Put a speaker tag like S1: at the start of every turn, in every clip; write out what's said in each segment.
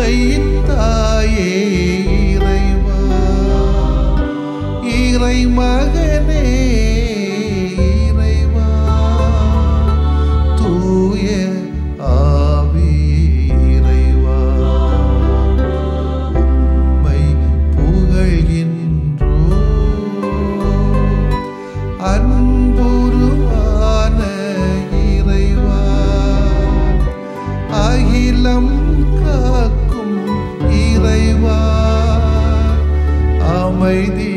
S1: உண்மையின் தாயே இறைவா, இறை மகனே இறைவா, தூய ஆவியே இறைவா, உம்மை புகழ்கின்றோம். அன்புருவான இறைவா, அகிலம் காக்கும் இறைவா, அமைதி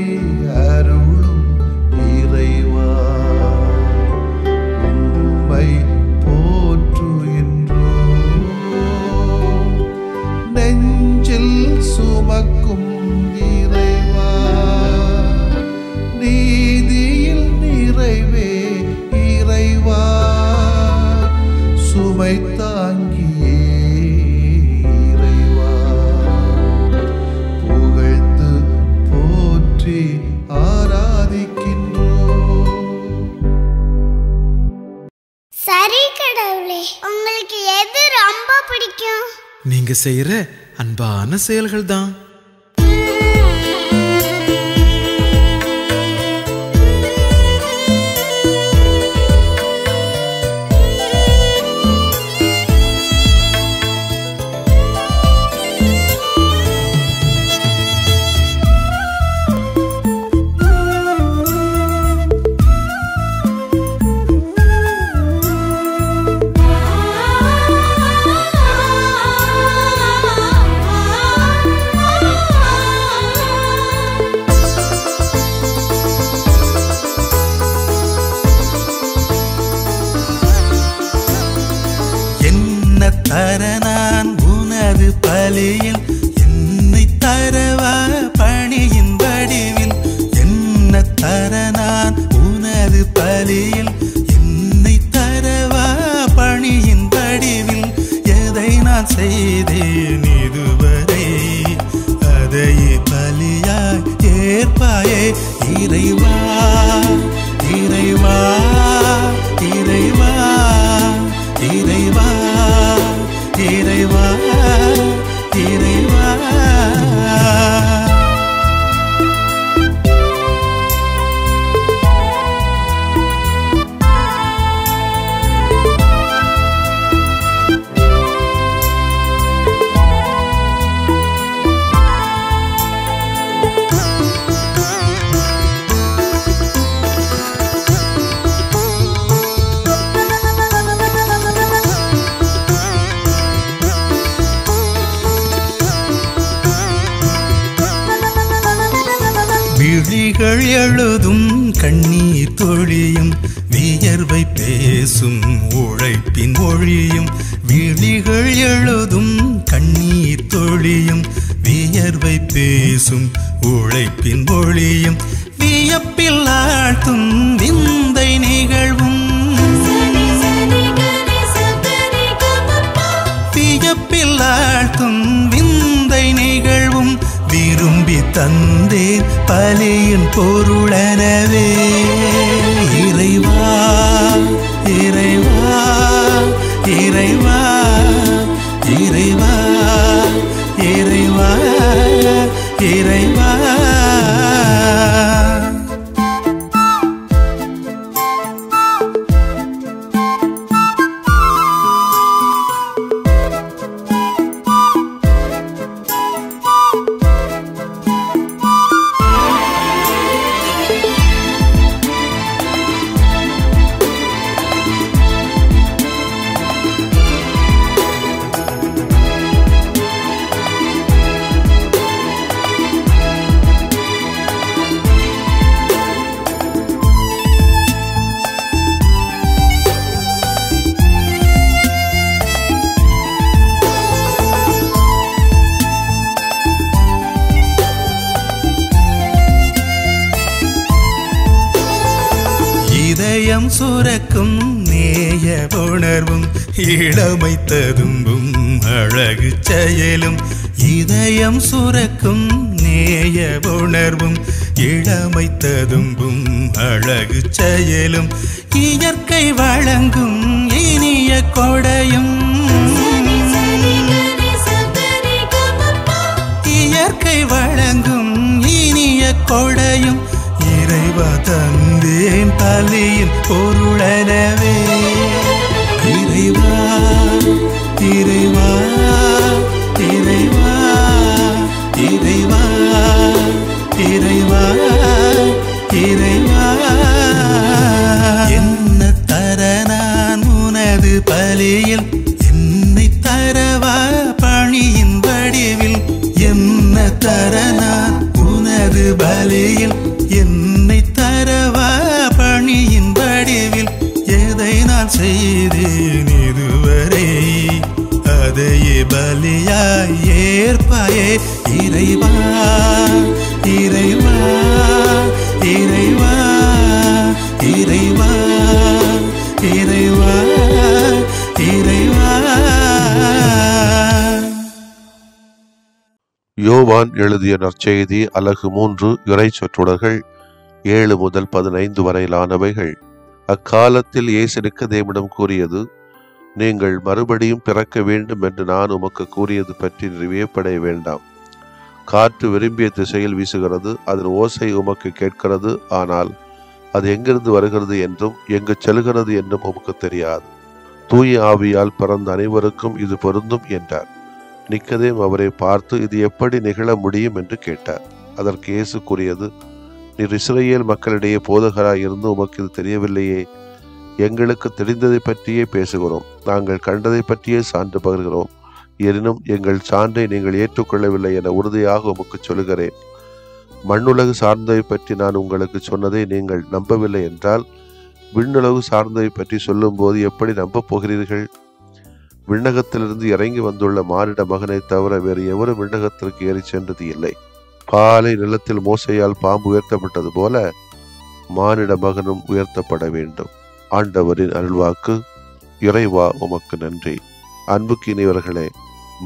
S1: அருளும் இறைவா, உம்மை போற்றுகின்றோம். நெஞ்சில் சுமக்கும் இறைவா, நீதியில் நிறைவே இறைவா, சுமை தாங்கியே இறைவா, புகழ்ந்து போற்றி ஆராதிக்கின்றோம்.
S2: சரி கடவுளே, உங்களுக்கு எது ரொம்ப பிடிக்கும்?
S3: நீங்க செய்யற அன்பான செயல்கள் தான்.
S4: தர நான் உனது பலியில் என்னை தரவா பணியின் வடிவில், என்ன தர நான் உனது பலியில் என்னை தரவா பணியின் வடிவில், எதை நான் செய்தேன் இதுவரை அதை பலியாய் ஏற்பாயே இறைவா, இறைவா, இறைவா, இறைவா, இறைவா, இறைவா. விழிகள் எழுதும் கண்ணீர் தொழியும் வியர்வை பேசும் உழைப்பின் மொழியும், விழிகள் எழுதும் கண்ணீர் தொழியும் வியர்வை பேசும் உழைப்பின் மொழியும், வியப்பில் ஆழ்த்தும் விந்தை நிகழ்வும், வியப்பில் ஆழ்த்தும் விந்தை நிகழ்வும், விரும்பி தந்தேன் பலியின் பொருளனவே இறைவா, இறைவா, இறைவா, இறைவா, இறைவா, இறைவா. இதயம் சுரக்கும் நேய உணர்வும் இளமை ததும்பும் அழகு செயலும், இதயம் சுரக்கும் நேய உணர்வும் இளமை ததும்பும் அழகு செயலும், இயற்கை வழங்கும் இனிய கொடையும், யாவையும் இறைவா தந்தேன் பலியின் பொருளெனவே. இறைவா இறைவா இறைவா இறைவா இறைவா இறைவா. என்ன தர நான் உனது பலியில், என்னை தரவா பணியின் வடிவில். என்ன தர நான் உனது பலியில், என்னை தரவா பணியின் வடிவில். எதை நான் செய்தேன் இதுவரை, அதையே பலியாய் ஏற்பாயே. இறைவா இறைவா இறைவா இறைவா இறைவா இறைவா.
S5: யோவான் எழுதிய நற்செய்தி அலகு 3 இறை சொற்றொடர்கள் 7 முதல் 15 வரையிலானவைகள். அக்காலத்தில் இயேசு நிக்கதேமிடம் கூறியது, நீங்கள் மறுபடியும் பிறக்க வேண்டும் என்று நான் உமக்கு கூறியது பற்றி வியப்படைய வேண்டாம். காற்று விரும்பிய திசையில் வீசுகிறது, அதன் ஓசை உமக்கு கேட்கிறது, ஆனால் அது எங்கிருந்து வருகிறது என்றும் எங்கு செல்கிறது என்றும் உமக்கு தெரியாது. தூய ஆவியால் பிறந்த அனைவருக்கும் இது பொருந்தும் என்றார். நிக்கதேம் அவரை பார்த்து, இது எப்படி நிகழ முடியும் என்று கேட்டார். அதற்கு இயேசு கூறியது, நீர் இஸ்ரவேல் மக்களிடையே போதகராய் இருந்து உமக்கு இது தெரியவில்லையே? எங்களுக்கு தெரிந்ததை பற்றியே பேசுகிறோம், நாங்கள் கண்டதை பற்றியே சான்று பகர்கிறோம். எனினும் எங்கள் சான்றை நீங்கள் ஏற்றுக்கொள்ளவில்லை என உறுதியாக உமக்கு சொல்கிறேன். மண்ணுலகு சார்ந்தவை பற்றி நான் உங்களுக்கு சொன்னதை நீங்கள் நம்பவில்லை என்றால், விண்ணுலகு சார்ந்தவை பற்றி சொல்லும் போது எப்படி நம்பப் போகிறீர்கள்? விண்ணகத்திலிருந்து இறங்கி வந்துள்ள மானிட மகனை தவிர வேறு எவரும் விண்ணகத்திற்கு ஏறி சென்றது இல்லை. பாலை நிலத்தில் மோசையால் பாம்பு உயர்த்தப்பட்டது போல மானிட மகனும் உயர்த்தப்பட வேண்டும். ஆண்டவரின் அருள்வாக்கு. இறைவா உமக்கு நன்றி. அன்புக்கினியவர்களே,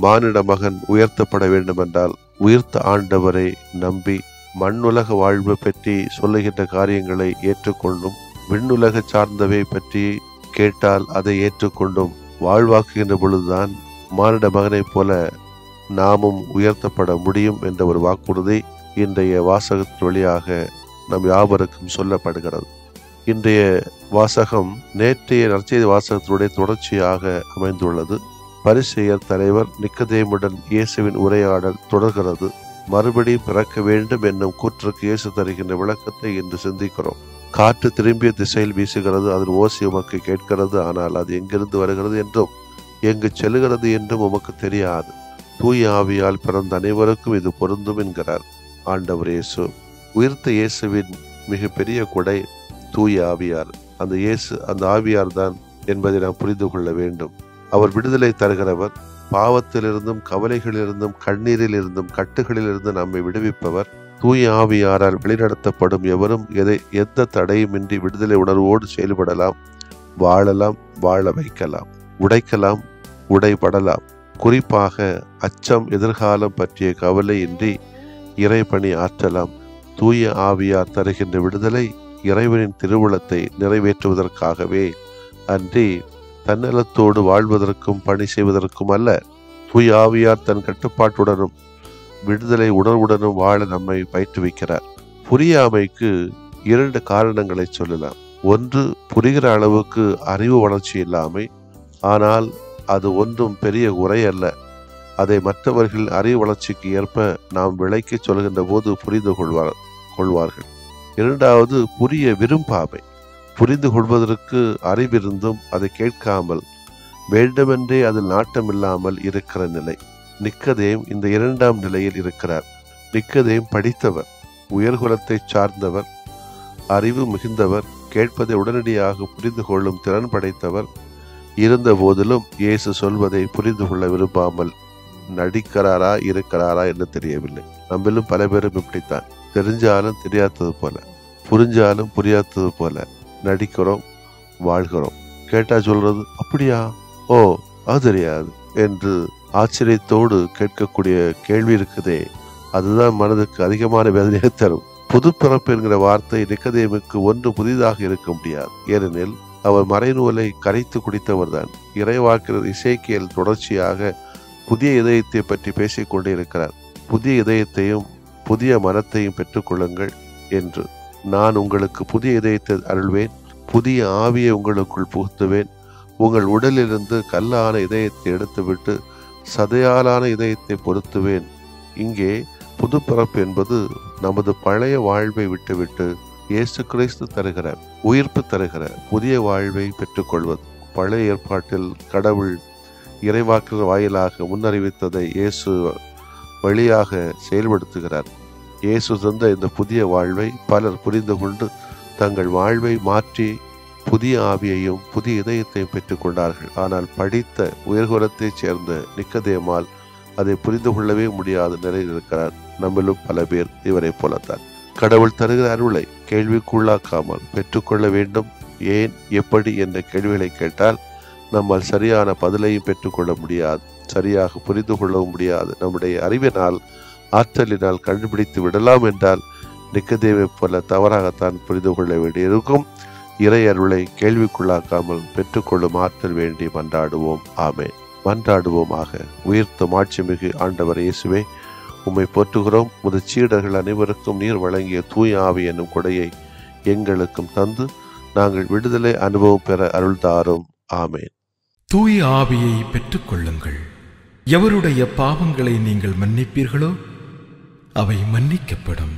S5: மானிட மகன் உயர்த்தப்பட வேண்டுமென்றால் உயிர்த்த ஆண்டவரை நம்பி மண்ணுலக வாழ்வு பற்றி சொல்லுகின்ற காரியங்களை ஏற்றுக்கொண்டும், விண்ணுலக சார்ந்தவை பற்றி கேட்டால் அதை ஏற்றுக்கொண்டும் வாழ்வாக்குகின்ற பொழுதுதான் மானிட மகனைப் போல நாமும் உயர்த்தப்பட முடியும் என்ற ஒரு வாக்குறுதி இன்றைய வாசகத்தின் வழியாக நம் யாவருக்கும் சொல்லப்படுகிறது. இன்றைய வாசகம் நேற்றைய நற்செய்தி வாசகத்தினுடைய தொடர்ச்சியாக அமைந்துள்ளது. பரிசேயர் தலைவர் நிக்கதேமுடன் இயேசுவின் உரையாடல் தொடர்கிறது. மறுபடியும் பிறக்க வேண்டும் என்னும் கூற்றுக்கு இயேசு தருகின்ற விளக்கத்தை இன்று சிந்திக்கிறோம். காற்று திரும்பிய திசையில் வீசுகிறது, அதன் ஓசை உமக்கு கேட்கிறது, ஆனால் அது எங்கிருந்து வருகிறது என்றும் எங்கு செல்கிறது என்றும் உமக்கு தெரியாது. தூய ஆவியால் பிறந்த அனைவருக்கும் இது பொருந்தும் என்கிறார் ஆண்டவர் இயேசு. உயிர்த்த இயேசுவின் மிக பெரிய கொடை தூய ஆவியார். அந்த ஆவியார் தான் என்பதை நாம் புரிந்து கொள்ள வேண்டும். அவர் விடுதலை தருகிறவர். பாவத்திலிருந்தும் கவலைகளிலிருந்தும் கண்ணீரிலிருந்தும் கட்டுகளிலிருந்து நம்மை விடுவிப்பவர். தூய ஆவியாரால் வழிநடத்தப்படும் எவரும் எந்த தடையுமின்றி விடுதலை உணர்வோடு செயல்படலாம், வாழலாம், வாழ வைக்கலாம், உடைக்கலாம், உடைபடலாம். குறிப்பாக அச்சம், எதிர்காலம் பற்றிய கவலை இன்றி இறைபணி ஆற்றலாம். தூய ஆவியார் தருகின்ற விடுதலை இறைவனின் திருவுளத்தை நிறைவேற்றுவதற்காகவே அன்றி தன்னலத்தோடு வாழ்வதற்கும் பணி செய்வதற்கும் அல்ல. தூய ஆவியார் தன் கட்டுப்பாட்டுடனும் விடுதலை உணர்வுடனும் வாழ நம்மை பயிற்றுவிக்கிறார். புரியாமைக்கு 2 காரணங்களை சொல்லலாம். ஒன்று, புரிகிற அளவுக்கு அறிவு வளர்ச்சி இல்லாமை. ஆனால் அது ஒன்றும் பெரிய குறை அல்ல. அதை மற்றவர்கள் அறிவு வளர்ச்சிக்கு ஏற்ப நாம் விளக்கி சொல்கின்ற போது புரிந்து கொள்வார்கள். இரண்டாவது, புரிய விரும்பாமை. புரிந்து கொள்வதற்கு அறிவிருந்தும் அதை கேட்காமல் வேண்டுமென்றே அதில் நாட்டமில்லாமல் இருக்கிற நிலை. நிக்கதேம் இந்த 2ஆம் நிலையில் இருக்கிறார். நிக்கதேம் படித்தவர், உயர்குலத்தை சார்ந்தவர், அறிவு மிகுந்தவர், கேட்பதை உடனடியாக புரிந்து கொள்ளும் திறன் படைத்தவர். இருந்த போதிலும் இயேசு சொல்வதை புரிந்து கொள்ள விரும்பாமல் நடிக்கிறாரா இருக்கிறாரா என்று தெரியவில்லை. நம்மளும் பல பேரும் இப்படித்தான். தெரிஞ்சாலும் தெரியாதது போல, புரிஞ்சாலும் புரியாதது போல நடிக்கிறோம், வாழ்கிறோம். கேட்டா சொல்றது அப்படியா, ஓ அது தெரியாது என்று ஆச்சரியத்தோடு கேட்கக்கூடிய கேள்வி இருக்குதே, அதுதான் மனதுக்கு அதிகமான வேதனையை தரும். புதுப்பிறப்பு என்கிற வார்த்தை நிக்கதேமுக்கு ஒன்று புதிதாக இருக்க முடியாது. ஏனெனில் அவர் மறைநூலை கரைத்து குடித்தவர் தான். இறைவாக்கினர் இசைக்கியல் தொடர்ச்சியாக புதிய இதயத்தை பற்றி பேசிக்கொண்டே இருக்கிறார். புதிய இதயத்தையும் புதிய மனத்தையும் பெற்றுக்கொள்ளுங்கள், என்று. நான் உங்களுக்கு புதிய இதயத்தை அருள்வேன், புதிய ஆவியை உங்களுக்குள் புகுத்துவேன். உங்கள் உடலிலிருந்து கல்லான இதயத்தை எடுத்துவிட்டு சதையாலான இதயத்தை பொருத்துவேன். இங்கே புதுப்பிறப்பு என்பது நமது பழைய வாழ்வை விட்டுவிட்டு இயேசு கிறிஸ்து தருகிற உயிர்ப்பு தருகிற புதிய வாழ்வை பெற்றுக்கொள்வது. பழைய ஏற்பாட்டில் கடவுள் இறைவாக்கினர் வாயிலாக முன்னறிவித்ததை இயேசு வழியாக செயல்படுத்துகிறார். இயேசு தந்த இந்த புதிய வாழ்வை பலர் புரிந்து கொண்டு தங்கள் வாழ்வை மாற்றி புதிய ஆவியையும் புதிய இதயத்தையும் பெற்றுக்கொண்டார்கள். ஆனால் படித்த உயர்குலத்தைச் சேர்ந்த நிக்கதேமால் அதை புரிந்து கொள்ளவே முடியாத நிலையில் இருக்கிறார். நம்மிலும் பல பேர் இவரை போலத்தான். கடவுள் தருகிற அருளை கேள்விக்குள்ளாக்காமல் பெற்றுக்கொள்ள வேண்டும். ஏன், எப்படி என்ற கேள்விகளை கேட்டால் நம்மால் சரியான பதிலையும் பெற்றுக்கொள்ள முடியாது, சரியாக புரிந்து கொள்ளவும் முடியாது. நம்முடைய அறிவினால் ஆற்றலினால் கண்டுபிடித்து விடலாம் என்றால் நிக்கதேமை போல தவறாகத்தான் புரிந்து கொள்ள வேண்டியிருக்கும். இறை அருளை கேள்விக்குள்ளாக்காமல் பெற்றுக்கொள்ளும் ஆற்றல் வேண்டி மன்றாடுவோம். ஆமென். மன்றாடுவோமாக. உயிர்த்த மாட்சிமிகு ஆண்டவர் இயேசுவே, உம்மை போற்றுகிறோம். உமது சீடர்கள் அனைவருக்கும் நீர் வழங்கிய தூய ஆவி என்னும் கொடையை எங்களுக்கும் தந்து நாங்கள் விடுதலை அனுபவம் பெற அருள் தாரும். ஆமென்.
S3: தூய ஆவியை பெற்றுக்கொள்ளுங்கள். எவருடைய பாவங்களை நீங்கள் மன்னிப்பீர்களோ அவை மன்னிக்கப்படும்.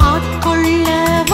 S6: ஆட்கொள்ள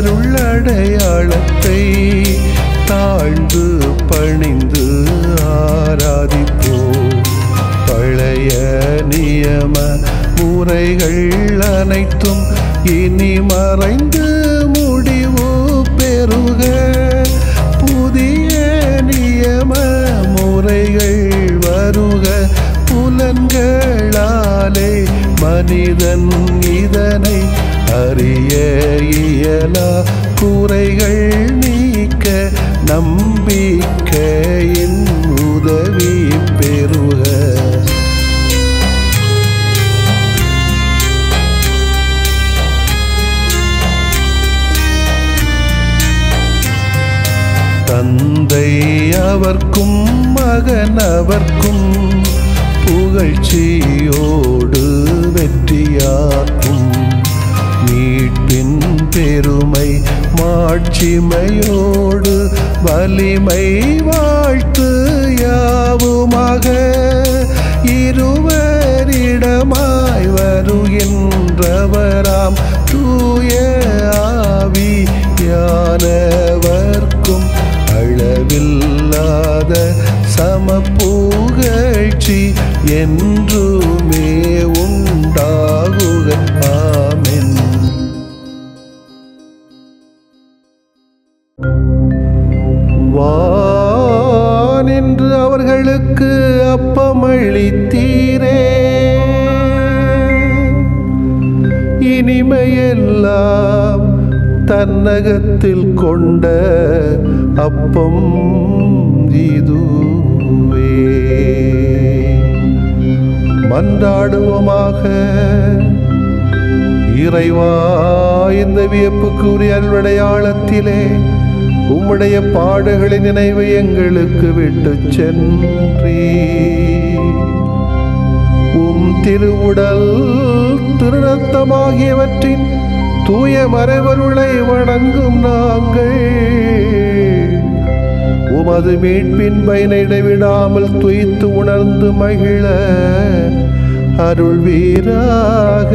S1: அருளடையாளத்தை தாழ்ந்து பணிந்து ஆராதிப்போம். பழைய நியம முறைகள் அனைத்தும் இனி மறைந்து முடிவு பெறுக. புதிய நியம முறைகள் வருக. புலன்களாலே மனிதன் இதனை அறிய இயலா. குறைகள் நீக்க நம்பிக்கையின் உதவி பெறுக. தந்தை அவர்க்கும் மகன் அவர்க்கும் புகழ்ச்சியோடு வெற்றியாக்கும். மீட்பின் பெருமை மாட்சிமையோடு வலிமை வாழ்த்து யாவுமாக. இருவரிடமாய் வருகின்றவராம் தூய ஆவியானவர்க்கும் அளவில்லாத சமப்புகழ்ச்சி என்றுமே உண்டாகுக. ஆமென். வானின்று அவர்களுக்கு அப்பமளித்தீரே. இனிமையெல்லாம் தன்னகத்தில் கொண்ட அப்பம் இதுவே. மன்றாடுவோமாக. இறைவா, இந்த வியப்புக்குரிய அருளடையாளத்திலே உம்முடைய பாடுகளின் நினைவை எங்களுக்கு விட்டு சென்றீ. உம் திருவுடல் திருரத்தமாகியவற்றின் தூய மறைபொருளை வணங்கும் நாங்கள் உமது மீட்பின் பயனை இடைவிடாமல் துய்த்து உணர்ந்து மகிழ அருள்வீராக.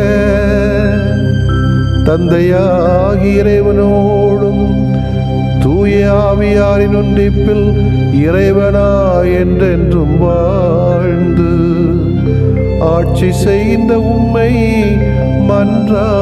S1: தந்தையாகி இறைவனோடும் தூய ஆவியாரின் ஒன்றிப்பில் இறைவனா என்றென்றும் வாழ்ந்து ஆட்சி செய்கின்ற உம்மை மன்றாடுகிறோம்.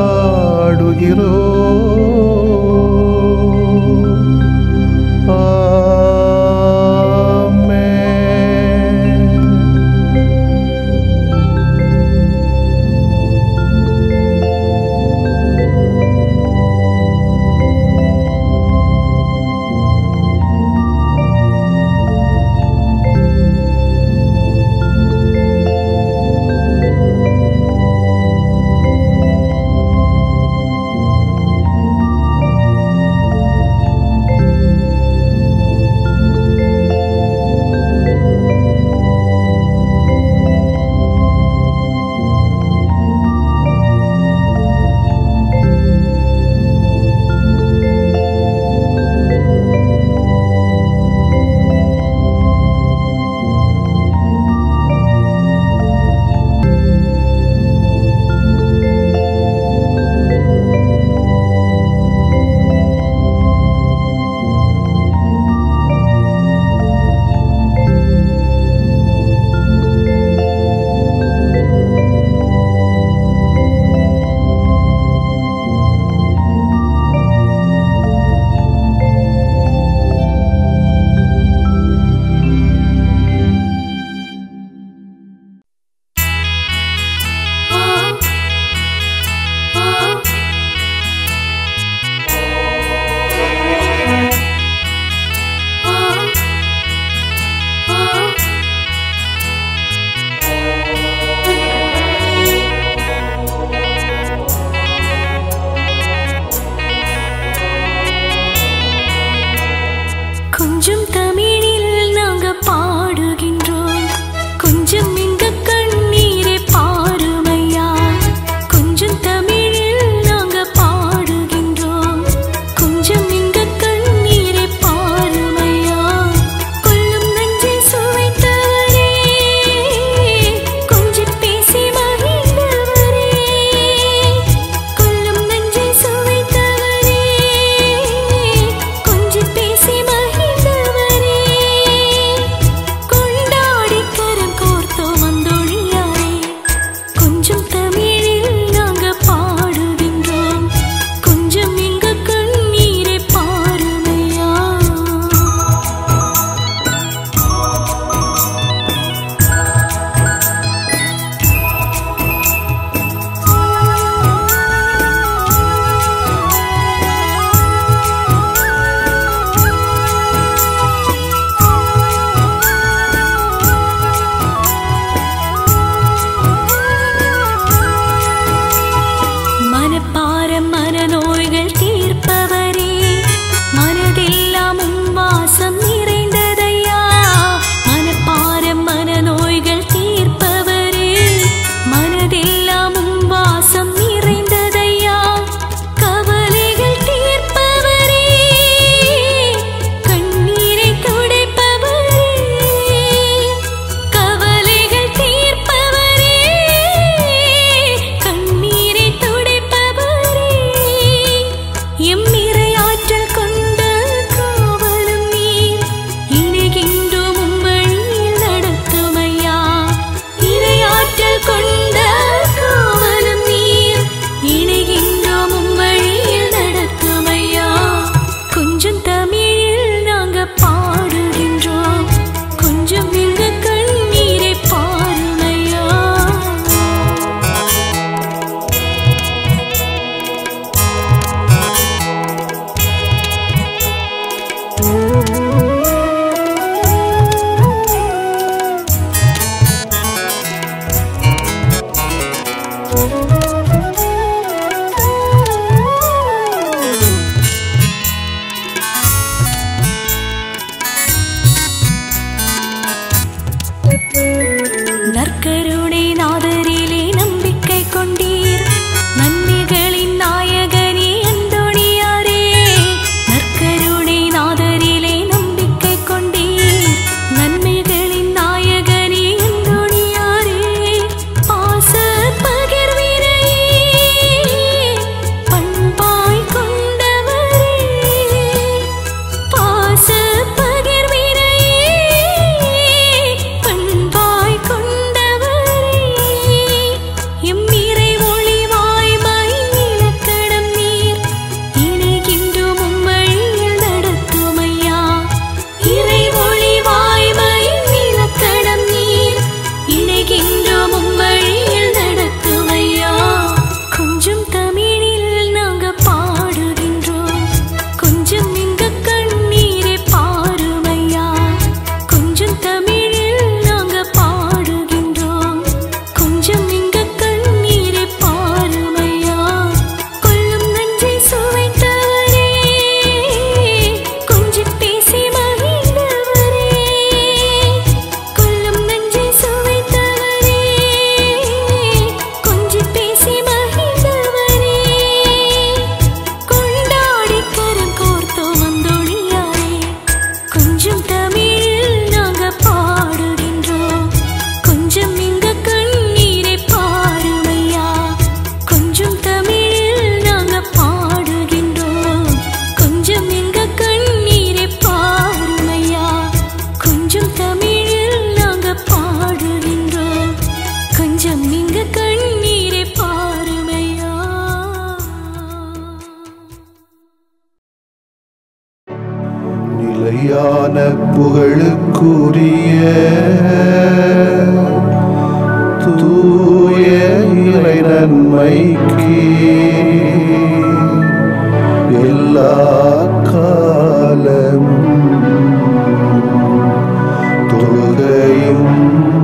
S1: புகழுக்குரிய தூய இறை நன்மைக்கு எல்லா காலமும் தொழுகையும்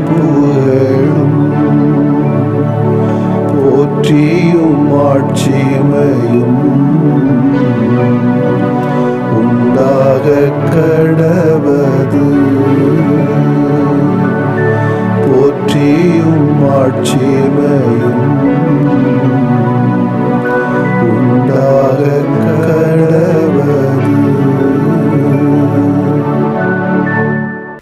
S1: புகழும் போற்றியும் ஆட்சிமையும் உண்டாக கடவது. போற்றியும் ஆட்சிமையும் உண்டாக கடவது.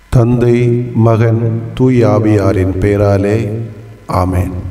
S1: தந்தை, மகன், தூய ஆவியாரின் பெயராலே ஆமென்.